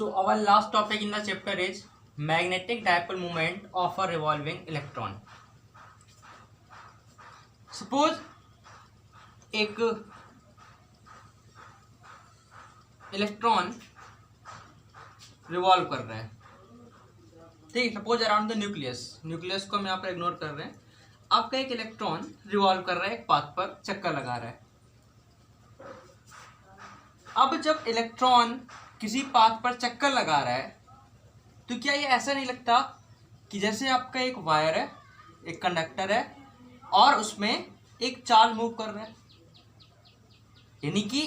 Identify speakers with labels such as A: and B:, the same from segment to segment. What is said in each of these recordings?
A: So our last topic in the chapter is magnetic dipole moment of a revolving electron. Suppose एक electron revolve कर रहा है, ठीक है। सपोज अराउंड द न्यूक्लियस को हम यहाँ पर इग्नोर कर रहे हैं। आपका एक इलेक्ट्रॉन रिवॉल्व कर रहा है, एक पाथ पर चक्कर लगा रहा है। अब जब इलेक्ट्रॉन किसी पाथ पर चक्कर लगा रहा है तो क्या ये ऐसा नहीं लगता कि जैसे आपका एक वायर है, एक कंडक्टर है और उसमें एक चार्ज मूव कर रहा है, यानी कि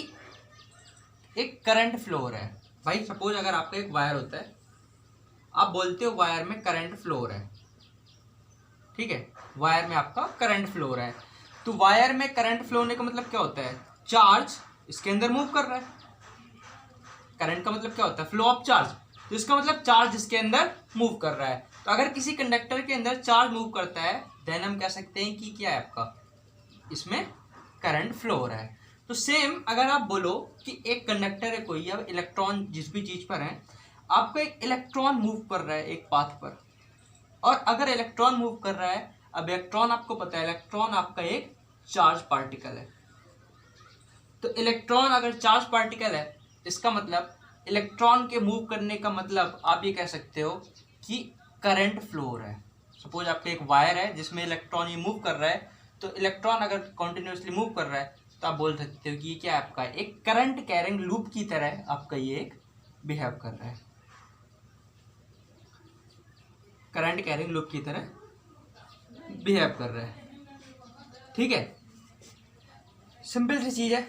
A: एक करंट फ्लो हो रहा है। भाई सपोज अगर आपका एक वायर होता है, आप बोलते हो वायर में करंट फ्लो हो रहा है, ठीक है, वायर में आपका करंट फ्लो हो रहा है। तो वायर में करंट फ्लो होने का मतलब क्या होता है? चार्ज इसके अंदर मूव कर रहा है। करंट का मतलब क्या होता है? Flow of charge. तो इसका मतलब चार्ज इसके अंदर मूव कर रहा है। तो अगर किसी कंडक्टर के अंदर चार्ज मूव करता है देन हम कह सकते हैं कि क्या है, आपका इसमें करंट फ्लो हो रहा है। तो सेम अगर आप बोलो कि एक कंडक्टर है कोई, अब इलेक्ट्रॉन जिस भी चीज पर है, आपका एक इलेक्ट्रॉन मूव कर रहा है एक पाथ पर, और अगर इलेक्ट्रॉन मूव कर रहा है, अब इलेक्ट्रॉन आपको पता है इलेक्ट्रॉन आपका एक चार्ज पार्टिकल है। तो इलेक्ट्रॉन अगर चार्ज पार्टिकल है, इसका मतलब इलेक्ट्रॉन के मूव करने का मतलब आप ये कह सकते हो कि करंट फ्लो हो रहा है। सपोज आपका एक वायर है जिसमें इलेक्ट्रॉन ये मूव कर रहा है, तो इलेक्ट्रॉन अगर कॉन्टिन्यूसली मूव कर रहा है तो आप बोल सकते हो कि ये क्या है, आपका एक करंट कैरिंग लूप की तरह आपका ये एक बिहेव कर रहा है, करंट कैरिंग लूप की तरह बिहेव कर रहा है, ठीक है। सिंपल सी चीज है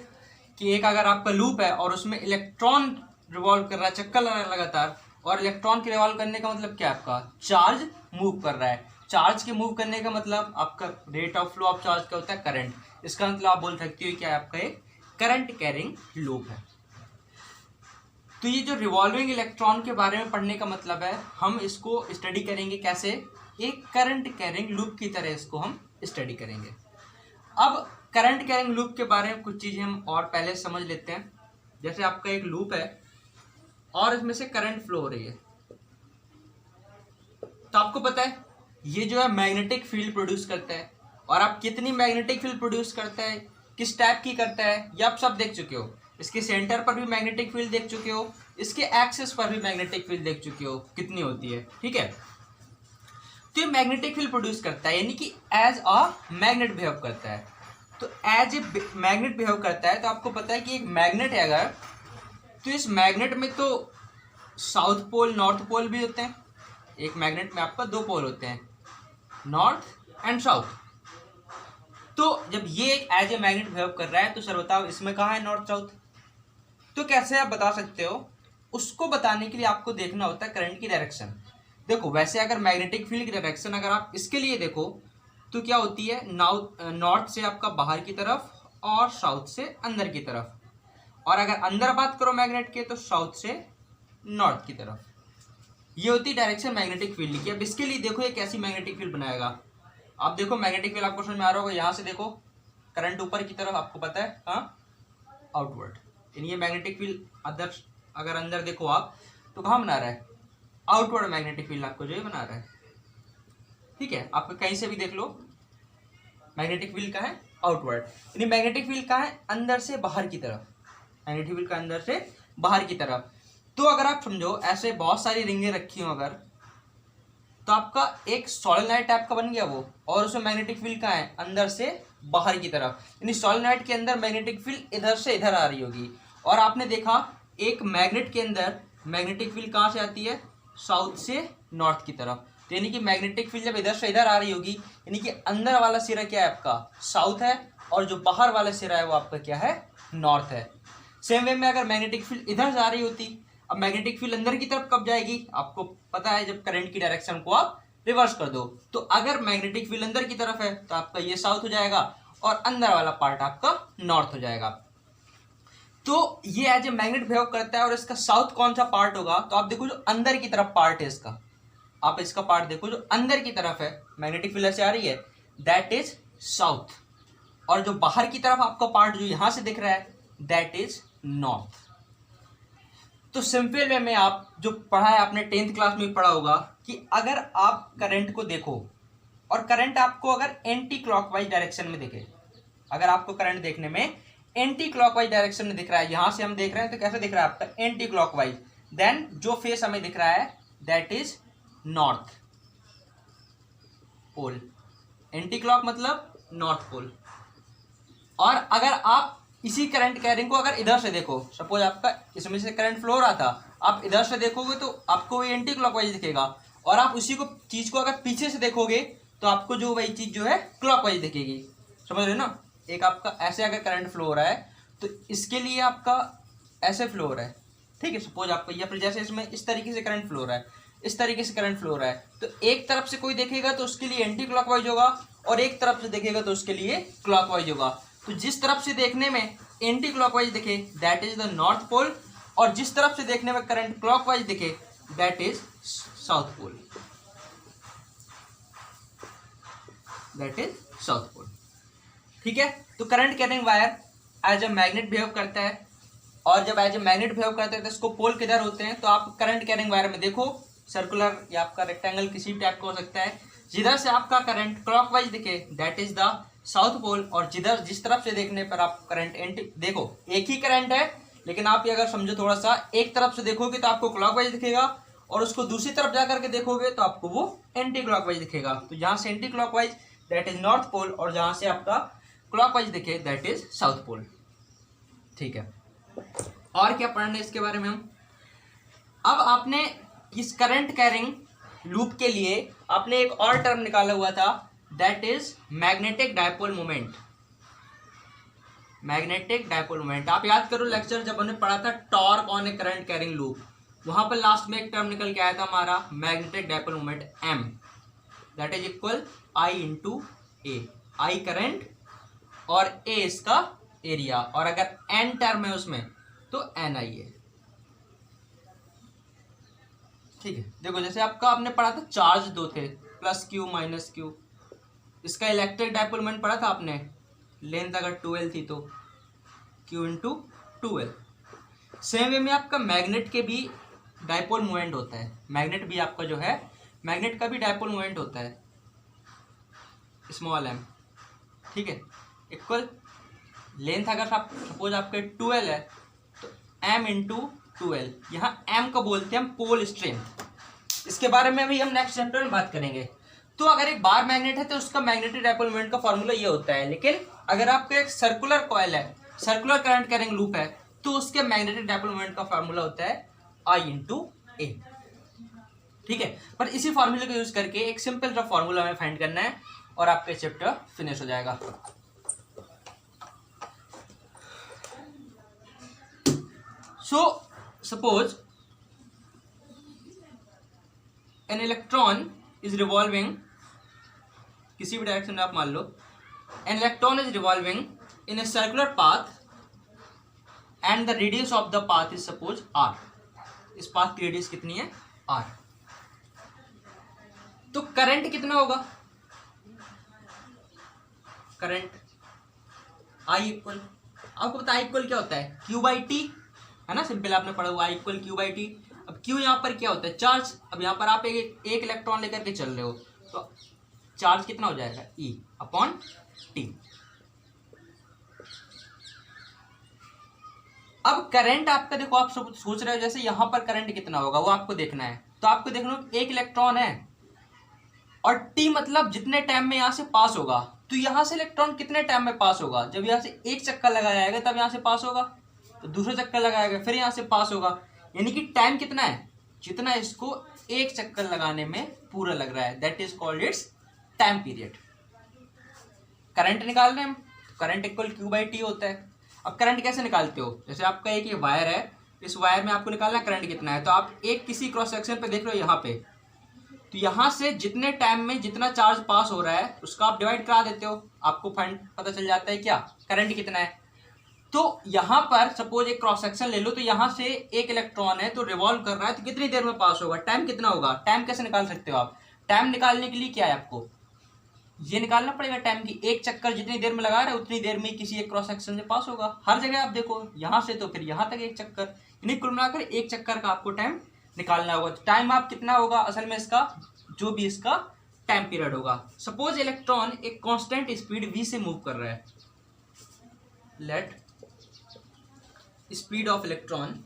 A: कि एक अगर आपका लूप है और उसमें इलेक्ट्रॉन रिवॉल्व कर रहा है, चक्कर लगा लगातार, और इलेक्ट्रॉन के रिवॉल्व करने का मतलब क्या है, आपका चार्ज मूव कर रहा है। चार्ज के मूव करने का मतलब आपका rate of flow of charge क्या होता है? करंट। इसका मतलब आप बोल सकते हो क्या है, आपका एक करंट कैरिंग लूप है। तो ये जो रिवॉल्विंग इलेक्ट्रॉन के बारे में पढ़ने का मतलब है, हम इसको स्टडी करेंगे कैसे? एक करंट कैरिंग लूप की तरह इसको हम स्टडी करेंगे। अब करंट कैरिंग लूप के बारे में कुछ चीजें हम और पहले समझ लेते हैं। जैसे आपका एक लूप है और इसमें से करंट फ्लो हो रही है, तो आपको पता है ये जो है मैग्नेटिक फील्ड प्रोड्यूस करता है। और आप कितनी मैग्नेटिक फील्ड प्रोड्यूस करता है, किस टाइप की करता है, ये आप सब देख चुके हो। इसके सेंटर पर भी मैग्नेटिक फील्ड देख चुके हो, इसके एक्सिस पर भी मैग्नेटिक फील्ड देख चुके हो कितनी होती है, ठीक है। तो ये मैग्नेटिक फील्ड प्रोड्यूस करता है, यानी कि एज अ मैग्नेट बिहेव करता है। तो एज ए मैग्नेट बिहेव करता है, तो आपको पता है कि एक मैग्नेट है अगर, तो इस मैग्नेट में तो साउथ पोल नॉर्थ पोल भी होते हैं। एक मैग्नेट में आपका दो पोल होते हैं, नॉर्थ एंड साउथ। तो जब ये एक एज ए मैग्नेट बिहेव कर रहा है, तो सर बताओ इसमें कहाँ है नॉर्थ साउथ? तो कैसे आप बता सकते हो? उसको बताने के लिए आपको देखना होता है करंट की डायरेक्शन। देखो वैसे अगर मैग्नेटिक फील्ड की डायरेक्शन अगर आप इसके लिए देखो तो क्या होती है, नॉर्थ से आपका बाहर की तरफ और साउथ से अंदर की तरफ, और अगर अंदर बात करो मैग्नेट के तो साउथ से नॉर्थ की तरफ। ये होती है डायरेक्शन मैग्नेटिक फील्ड की। अब इसके लिए देखो ये कैसी मैग्नेटिक फील्ड बनाएगा। आप देखो मैग्नेटिक फील्ड आपको समझ में आ रहा होगा, यहाँ से देखो करंट ऊपर की तरफ आपको पता है, हाँ, आउटवर्ड। यानी ये मैग्नेटिक फील्ड अगर अंदर देखो आप तो कहाँ बना रहा है? आउटवर्ड मैग्नेटिक फील्ड आपको जो है बना रहा है, ठीक है। आप कहीं से भी देख लो मैग्नेटिक फील्ड का है आउटवर्ड, यानी मैग्नेटिक फील्ड का है अंदर से बाहर की तरफ, मैग्नेटिक फील्ड का अंदर से बाहर की तरफ। तो अगर आप समझो ऐसे बहुत सारी रिंगें रखी हो अगर, तो आपका एक सोलेनॉइड टाइप का बन गया वो, और उसमें मैग्नेटिक फील्ड का है अंदर से बाहर की तरफ, यानी सोलेनॉइड के अंदर मैग्नेटिक फील्ड इधर से इधर आ रही होगी। और आपने देखा एक मैग्नेट के अंदर मैग्नेटिक फील्ड कहाँ से आती है? साउथ से नॉर्थ की तरफ। तो यानी कि मैग्नेटिक फील्ड जब इधर से इधर आ रही होगी, यानी कि अंदर वाला सिरा क्या है आपका? साउथ है, और जो बाहर वाला सिरा है वो आपका क्या है? नॉर्थ है। सेम वे में अगर मैग्नेटिक फील्ड इधर जा रही होती, अब मैग्नेटिक फील्ड अंदर की तरफ कब जाएगी? आपको पता है जब करंट की डायरेक्शन को आप रिवर्स कर दो। तो अगर मैग्नेटिक फील्ड अंदर की तरफ है तो आपका ये साउथ हो जाएगा और अंदर वाला पार्ट आपका नॉर्थ हो जाएगा। तो ये एज ए मैग्नेट बिहेव करता है। और इसका साउथ कौन सा पार्ट होगा? तो आप देखो जो अंदर की तरफ पार्ट है इसका, आप इसका पार्ट देखो जो अंदर की तरफ है, मैग्नेटिक फील्ड से आ रही है, दैट इज साउथ। और जो बाहर की तरफ आपका पार्ट जो यहां से दिख रहा है दैट इज नॉर्थ। तो सिंपल वे में आप जो पढ़ा है आपने 10th क्लास में पढ़ा होगा कि अगर आप करंट को देखो और करंट आपको अगर एंटी क्लॉकवाइज डायरेक्शन में दिखे, अगर आपको करंट देखने में एंटी क्लॉकवाइज डायरेक्शन में दिख रहा है, यहां से हम देख रहे हैं तो कैसे दिख रहा है आपका एंटी क्लॉकवाइज, देन जो फेस हमें दिख रहा है that is north pole. Anti clock मतलब नॉर्थ पोल। और अगर आप इसी करंट कैरिंग को अगर इधर से देखो, सपोज आपका इसमें से करंट फ्लो रहा था, आप इधर से देखोगे तो आपको वही एंटी क्लॉकवाइज दिखेगा, और आप उसी को चीज को अगर पीछे से देखोगे तो आपको जो वही चीज जो है क्लॉकवाइज दिखेगी। समझ रहे ना? एक आपका ऐसे अगर करंट फ्लो हो रहा है तो इसके लिए आपका ऐसे फ्लो हो रहा है, ठीक है। सपोज आपको या फिर जैसे इसमें इस तरीके से करंट फ्लो हो रहा है, इस तरीके से करंट फ्लो हो रहा है, तो एक तरफ से कोई देखेगा तो उसके लिए एंटी क्लॉकवाइज होगा और एक तरफ से देखेगा तो उसके लिए क्लॉकवाइज होगा। तो जिस तरफ से देखने में एंटी क्लॉकवाइज दिखे that is the north pole, और जिस तरफ से देखने में करंट क्लॉकवाइज दिखे that is south pole, that is south pole. ठीक है। तो current carrying wire as a magnet behave करता है, और जब एज अ मैग्नेट बिहेव करता है तो इसको पोल किधर होते हैं, तो आप करंट कैरिंग वायर में देखो सर्कुलर या आपका रेक्टेंगल किसी भी टाइप का हो सकता है, जिधर से आपका करंट क्लॉकवाइज दिखे that is the south pole, और जिधर जिस तरफ से देखने पर आप करंट एंटी देखो एक ही करंट है, लेकिन आप ये अगर समझो थोड़ा सा, एक तरफ से देखोगे तो आपको क्लॉकवाइज दिखेगा और उसको दूसरी तरफ जाकर के देखोगे तो आपको वो एंटी क्लॉकवाइज दिखेगा। तो जहां से anti clockwise that is north pole, और जहां से आपका क्लॉकवाइज दिखे दैट इज साउथ पोल। ठीक है। और क्या पढ़ने इसके बारे में हम, अब आपने इस करंट कैरिंग लूप के लिए आपने एक और टर्म निकाला हुआ था that is magnetic dipole moment. Magnetic dipole moment आप याद करो लेक्चर जब हमने पढ़ा था torque on A current carrying loop, वहां पर लास्ट में एक टर्म निकल के आया था हमारा magnetic dipole moment M, that is equal I into A. I current और ए इसका एरिया, और अगर एन टर्म है उसमें तो एन आई है। ठीक है। देखो जैसे आपका आपने पढ़ा था चार्ज दो थे प्लस क्यू माइनस क्यू, इसका इलेक्ट्रिक डायपोल मोमेंट पढ़ा था आपने, लेंथ अगर 12 थी तो क्यू इंटू 12। सेम वे में आपका मैग्नेट के भी डायपोल मोमेंट होता है, मैग्नेट भी आपका जो है मैग्नेट का भी डायपोल मोमेंट होता है स्मॉल एम। ठीक है। इक्वल लेंथ अगर आप सपोज आपके 12 है तो एम इंटू 12, यहाँ एम को बोलते हैं हम पोल स्ट्रेंथ, इसके बारे में भी हम नेक्स्ट चैप्टर में बात करेंगे। तो अगर एक बार मैग्नेट है तो उसका मैग्नेटिक डायपोल मोमेंट का फॉर्मूला ये होता है, लेकिन अगर आपका एक सर्कुलर कॉइल है, सर्कुलर करंट कैरिंग लूप है, तो उसके मैग्नेटिक डायपोल मोमेंट का फॉर्मूला होता है आई इंटू ए। ठीक है। पर इसी फॉर्मूले को यूज करके एक सिंपल सा फॉर्मूला हमें फाइंड करना है और आपका चैप्टर फिनिश हो जाएगा। So suppose an electron is revolving, किसी भी डायरेक्शन में आप मान लो, an electron is revolving in a circular path and the radius of the path is suppose R. इस पाथ की रेडियस कितनी है? आर। तो करंट कितना होगा? करंट आई इक्वल, आपको पता आई इक्वल क्या होता है? क्यू बाई टी, है ना, सिंपल आपने पढ़ा हुआ I equal Q by T. अब क्यू यहाँ पर क्या होता है? चार्ज। अब यहाँ पर आप एक इलेक्ट्रॉन लेकर के चल रहे हो तो चार्ज कितना हो जाएगा? ई अपॉन टी। अब करंट आपका देखो, आप सब सोच रहे हो जैसे यहाँ पर करंट कितना होगा वो आपको देखना है, तो आपको देखना एक इलेक्ट्रॉन है और टी मतलब जितने टाइम में यहाँ से पास होगा, तो यहाँ से इलेक्ट्रॉन कितने टाइम में पास होगा? जब यहाँ से एक चक्कर लगाया जाएगा तब यहाँ से पास होगा, तो दूसरा चक्कर लगाएगा फिर यहाँ से पास होगा, यानी कि टाइम कितना है? जितना इसको एक चक्कर लगाने में पूरा लग रहा है, that is called its time period. Current निकाल रहे हैं हम, current equal Q by T होता है। अब करंट कैसे निकालते हो? जैसे आपका एक ये वायर है, इस वायर में आपको निकालना है करंट कितना है, तो आप एक किसी क्रॉस सेक्शन पे देख रहे हो यहाँ पे, तो यहाँ से जितने टाइम में जितना चार्ज पास हो रहा है उसका आप डिवाइड करा देते हो, आपको फाइंड पता चल जाता है क्या करंट कितना है। तो यहाँ पर सपोज एक क्रॉस सेक्शन ले लो, तो यहाँ से एक इलेक्ट्रॉन है तो रिवॉल्व कर रहा है, तो कितनी देर में पास होगा? टाइम कितना होगा? टाइम कैसे निकाल सकते हो आप? टाइम निकालने के लिए क्या है, आपको ये निकालना पड़ेगा टाइम की, एक चक्कर जितनी देर में लगा रहा है उतनी देर में किसी एक क्रॉस सेक्शन से पास होगा। हर जगह आप देखो, यहाँ से तो फिर यहाँ तक एक चक्कर, यानी कुल मिलाकर एक चक्कर का आपको टाइम निकालना होगा। तो टाइम आप कितना होगा असल में इसका, जो भी इसका टाइम पीरियड होगा। सपोज इलेक्ट्रॉन एक कांस्टेंट स्पीड v से मूव कर रहा है, let speed of electron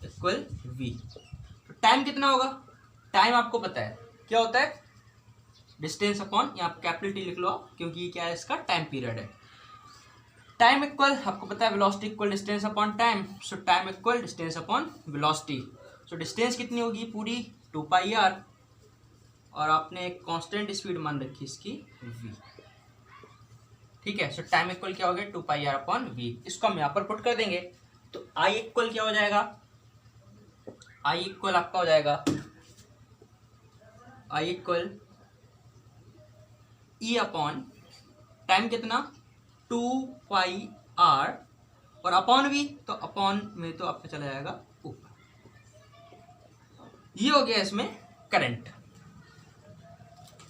A: equal v। तो टाइम कितना होगा, टाइम आपको पता है क्या होता है, डिस्टेंस अपॉन, यहाँ कैपिटल टी लिख लो आप, क्योंकि ये क्या है, इसका टाइम पीरियड है। टाइम इक्वल आपको पता है velocity equal distance upon time, सो time equal distance upon velocity. So distance कितनी होगी पूरी 2πr, और आपने एक कांस्टेंट स्पीड मान रखी इसकी v, ठीक है। सो टाइम इक्वल क्या हो गया 2πr अपॉन v। इसको हम यहाँ पर पुट कर देंगे तो i इक्वल क्या हो जाएगा, i इक्वल आपका हो जाएगा i equal e upon time कितना 2πr और अपॉन v, तो अपॉन में तो आपका चला जाएगा ऊपर। ये हो गया इसमें करंट।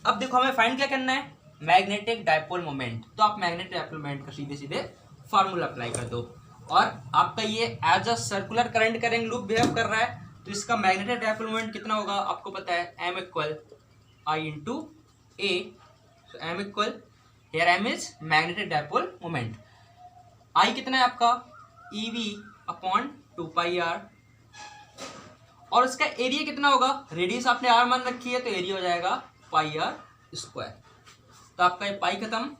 A: अब देखो हमें फाइंड क्या करना है, मैग्नेटिक डायपोल मोमेंट। तो आप मैग्नेटिक डायपोल मोमेंट का सीधे सीधे फार्मूला अप्लाई कर दो, और आपका ये एज अ सर्कुलर करंट का रिंग लूप बिहेव कर रहा है, तो इसका मैग्नेटिक डायपोल मोमेंट कितना होगा आपको पता है, m equal i into A. So m equal, here m is magnetic dipole moment, i कितना है आपका ev अपॉन 2πr, और इसका एरिया कितना होगा, रेडियस आपने r मान रखी है तो एरिया हो जाएगा πr स्क्वायर। तो आपका ये पाई खत्म,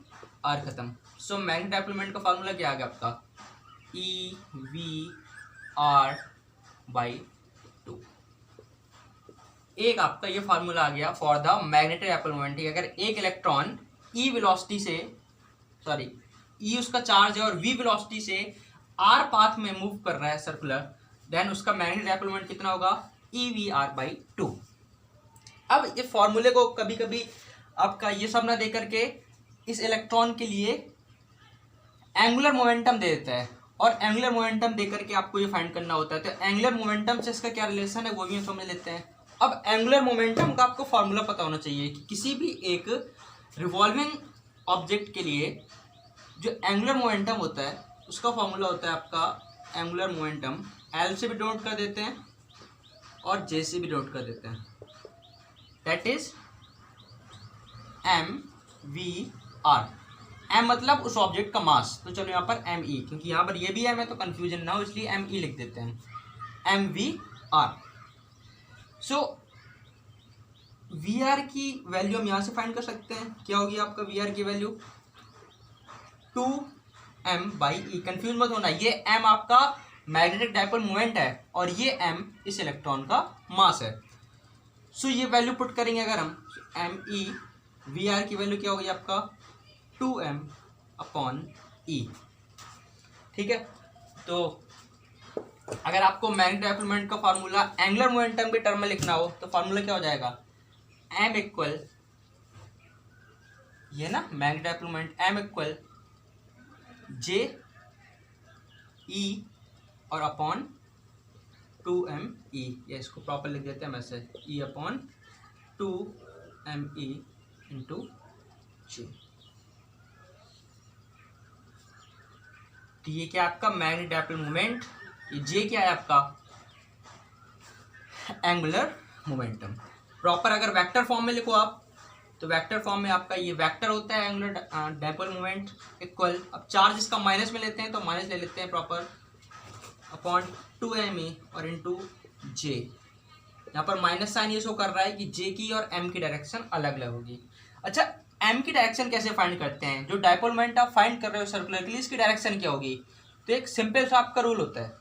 A: r खत्म। सो मैग्नेटिक डायपोल मोमेंट का फार्मूला क्या आ गया आपका, EV/2। एक आपका ये फार्मूला आ गया for the magnetic dipole moment. अगर एक इलेक्ट्रॉन e वेलोसिटी से, सॉरी e उसका चार्ज है और v वेलोसिटी से r पाथ में मूव कर रहा है सर्कुलर, देन उसका मैग्नेटिक डायपोल मोमेंट कितना होगा EVR/2। अब ये फॉर्मूले को कभी कभी आपका ये सब ना दे करके इस इलेक्ट्रॉन के लिए एंगुलर मोमेंटम दे देता है, और एंगुलर मोमेंटम दे करके आपको ये फाइंड करना होता है। तो एंगुलर मोमेंटम से इसका क्या रिलेशन है वो भी हम समझ लेते हैं। अब एंगुलर मोमेंटम का आपको फार्मूला पता होना चाहिए कि किसी भी एक रिवॉल्विंग ऑब्जेक्ट के लिए जो एंगुलर मोमेंटम होता है उसका फॉर्मूला होता है आपका एंगुलर मोमेंटम, एल से भी डिनोट कर देते हैं और जे से भी डिनोट कर देते हैं, दैट इज mv/r। m मतलब उस ऑब्जेक्ट का मास, तो चलो यहाँ पर me, क्योंकि यहाँ पर ये भी m है तो कंफ्यूजन ना हो इसलिए me लिख देते हैं, mv/r। सो vr की वैल्यू हम यहाँ से फाइंड कर सकते हैं, क्या होगी आपका vr की वैल्यू 2m/e। कंफ्यूज मत होना, ये m आपका मैग्नेटिक डायपोल मोमेंट है और ये m इस इलेक्ट्रॉन का मास है। सो ये वैल्यू पुट करेंगे अगर हम, me vr की वैल्यू क्या होगी आपका 2m/e, ठीक है। तो अगर आपको मैग्नेटिक डायपोल मोमेंट का फार्मूला एंगुलर मोमेंटम के टर्म में लिखना हो तो फार्मूला क्या हो जाएगा, m इक्वल, ये ना magnetic dipole moment, m equal J E और अपॉन 2me, ये इसको प्रॉपर लिख देते हैं वैसे, e अपॉन 2me इंटू जे। तो ये क्या आपका मैग्नेटिक डायपोल मोमेंट, ये जे क्या है आपका एंगुलर मोमेंटम। प्रॉपर अगर वेक्टर फॉर्म में लिखो आप तो वेक्टर फॉर्म में आपका ये वेक्टर होता है एंगुलर डायपोल मोमेंट इक्वल, अब चार्ज इसका माइनस में लेते हैं तो माइनस ले लेते हैं प्रॉपर, अपॉन 2me और इंटू जे। यहाँ पर माइनस साइन ये शो कर रहा है कि जे की और m की डायरेक्शन अलग अलग होगी। अच्छा, m की डायरेक्शन कैसे फाइंड करते हैं, जो डायपोल मोमेंट आप फाइंड कर रहे हो सर्कुलर के लिए, इसकी डायरेक्शन क्या होगी। तो एक सिंपल सा आपका रूल होता है,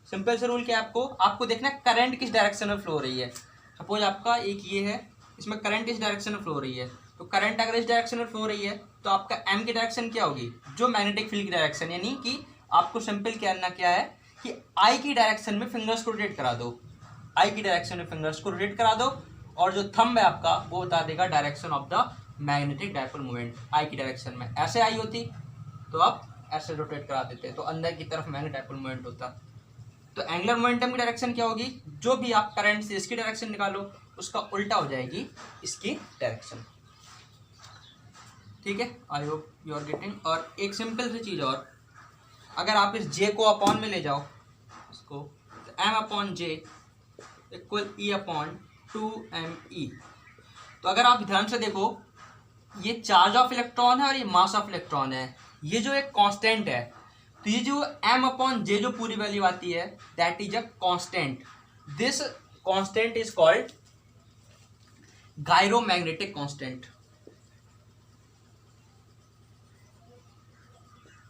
A: सिंपल सा रूल क्या है, आपको देखना है करंट किस डायरेक्शन में फ्लो हो रही है। सपोज आपका एक ये है, इसमें करंट इस डायरेक्शन में फ्लो हो रही है, तो करंट अगर इस डायरेक्शन में फ्लो हो रही है तो आपका m की डायरेक्शन क्या होगी, जो मैग्नेटिक फील्ड की डायरेक्शन, यानी कि आपको सिंपल कहना क्या है कि I की डायरेक्शन में फिंगर्स को रोटेट करा दो, I की डायरेक्शन में फिंगर्स को रोटेट करा दो, और जो थंब है आपका वो बता देगा direction of the magnetic dipole moment I की डायरेक्शन में। ऐसे I होती तो आप ऐसे रोटेट करा देते तो अंदर की तरफ मैग्नेटिक डायपोल मोमेंट होता। तो एंगुलर मोमेंटम की डायरेक्शन क्या होगी, जो भी आप करंट से इसकी डायरेक्शन निकालो उसका उल्टा हो जाएगी इसकी डायरेक्शन, ठीक है। I hope you are getting. और एक सिंपल सी चीज़ और, अगर आप इस जे को अपॉन में ले जाओ इसको, तो एम अपॉन जे इक्वल ई अपॉन 2me। तो अगर आप ध्यान से देखो, ये चार्ज ऑफ इलेक्ट्रॉन है और ये मास ऑफ इलेक्ट्रॉन है, ये जो एक कांस्टेंट है, तो ये जो m अपॉन जे जो पूरी वैल्यू आती है that is a constant. This constant is called gyromagnetic constant,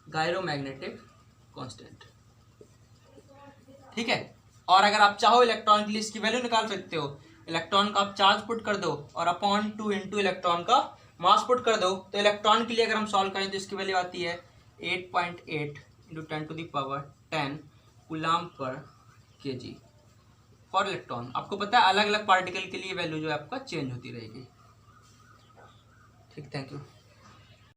A: gyromagnetic constant, ठीक है। और अगर आप चाहो इलेक्ट्रॉन के लिए इसकी वैल्यू निकाल सकते हो, इलेक्ट्रॉन का आप चार्ज पुट कर दो और अपॉन 2 इंटू इलेक्ट्रॉन का मास पुट कर दो, तो इलेक्ट्रॉन के लिए अगर हम सॉल्व करें तो इसकी वैल्यू आती है 8.8 into 10⁻10 coulomb per KG for electron. आपको पता है अलग अलग पार्टिकल के लिए वैल्यू जो है आपका चेंज होती रहेगी। ठीक, थैंक यू।